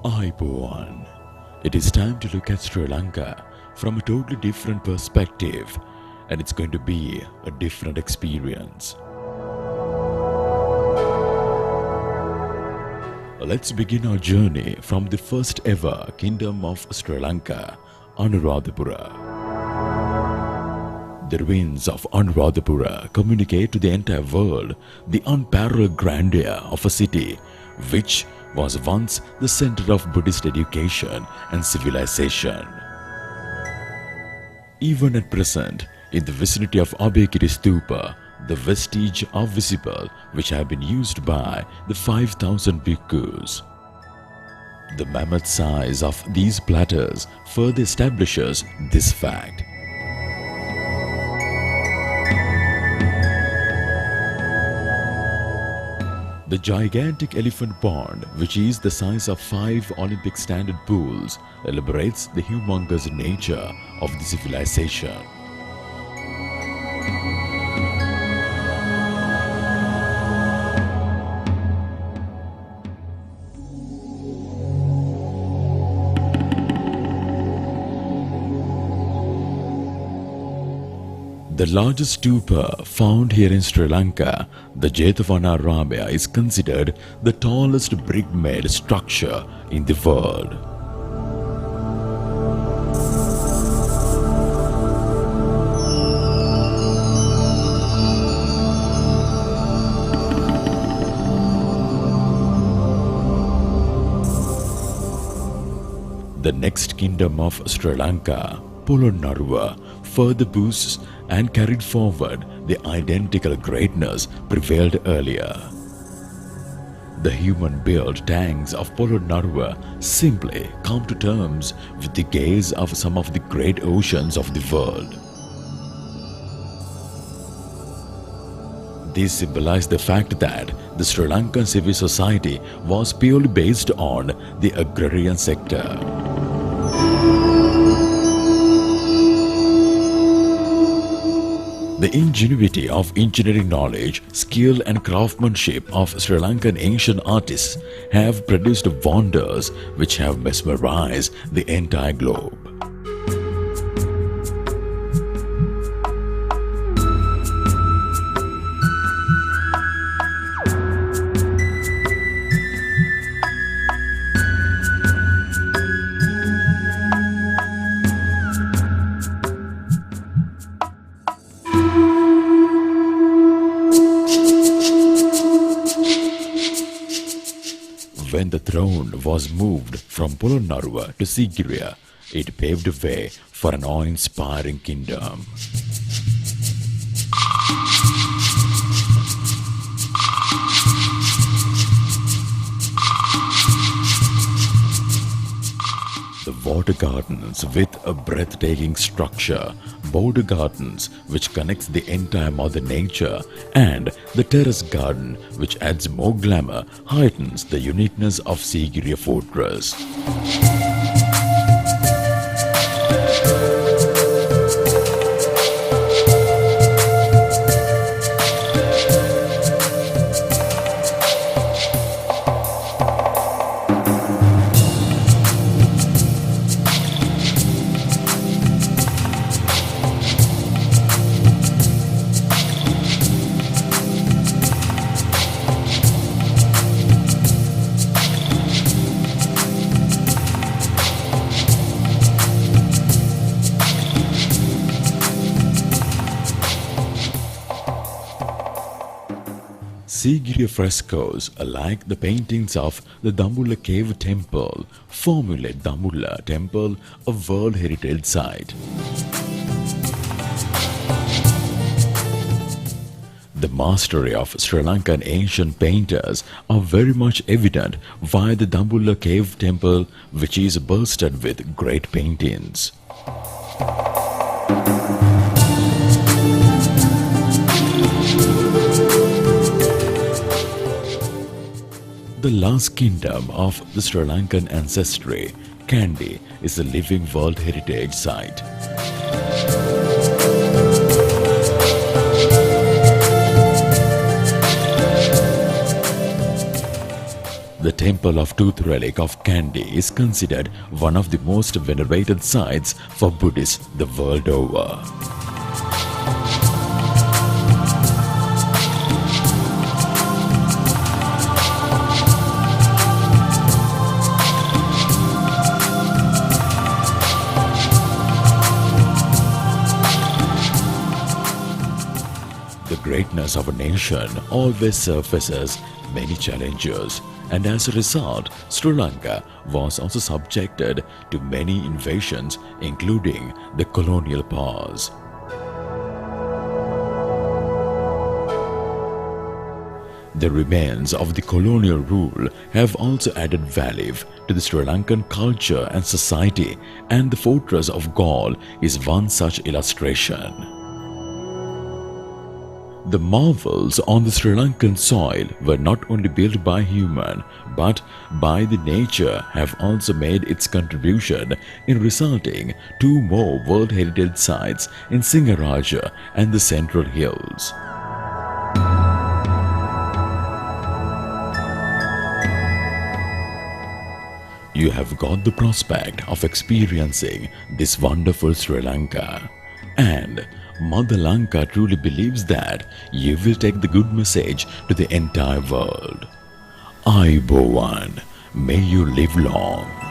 Aiboan. It is time to look at Sri Lanka from a totally different perspective, and it's going to be a different experience. Let's begin our journey from the first ever kingdom of Sri Lanka, Anuradhapura. The ruins of Anuradhapura communicate to the entire world the unparalleled grandeur of a city which was once the center of Buddhist education and civilization. Even at present, in the vicinity of Abhayagiri Stupa, the vestiges are visible which have been used by the 5,000 bhikkhus. The mammoth size of these platters further establishes this fact. The gigantic elephant pond, which is the size of 5 Olympic standard pools, elaborates the humongous nature of the civilization. The largest stupa found here in Sri Lanka, the Jetavana is considered the tallest brick-made structure in the world. The next kingdom of Sri Lanka, Polonnaruwa, further boosts and carried forward the identical greatness prevailed earlier. The human-built tanks of Polonnaruwa simply come to terms with the gaze of some of the great oceans of the world. These symbolize the fact that the Sri Lankan civil society was purely based on the agrarian sector. The ingenuity of engineering knowledge, skill and craftsmanship of Sri Lankan ancient artists have produced wonders which have mesmerized the entire globe. When the throne was moved from Polonnaruwa to Sigiriya, it paved the way for an awe-inspiring kingdom. The water gardens with a breathtaking structure, border gardens which connects the entire Mother Nature, and the terrace garden which adds more glamour heightens the uniqueness of Sigiriya fortress. Sigiriya frescoes, like the paintings of the Dambulla Cave Temple, formulate Dambulla Temple a World Heritage Site. The mastery of Sri Lankan ancient painters are very much evident via the Dambulla Cave Temple, which is bursted with great paintings. The last kingdom of the Sri Lankan ancestry, Kandy, is a living World Heritage Site. The temple of tooth relic of Kandy is considered one of the most venerated sites for Buddhists the world over. The greatness of a nation always surfaces many challenges, and as a result, Sri Lanka was also subjected to many invasions, including the colonial powers. The remains of the colonial rule have also added value to the Sri Lankan culture and society, and the fortress of Galle is one such illustration. The marvels on the Sri Lankan soil were not only built by human, but by the nature have also made its contribution in resulting two more World Heritage Sites in Sigiriya and the Central Hills. You have got the prospect of experiencing this wonderful Sri Lanka, and Mother Lanka truly believes that you will take the good message to the entire world. Ayubowan, may you live long.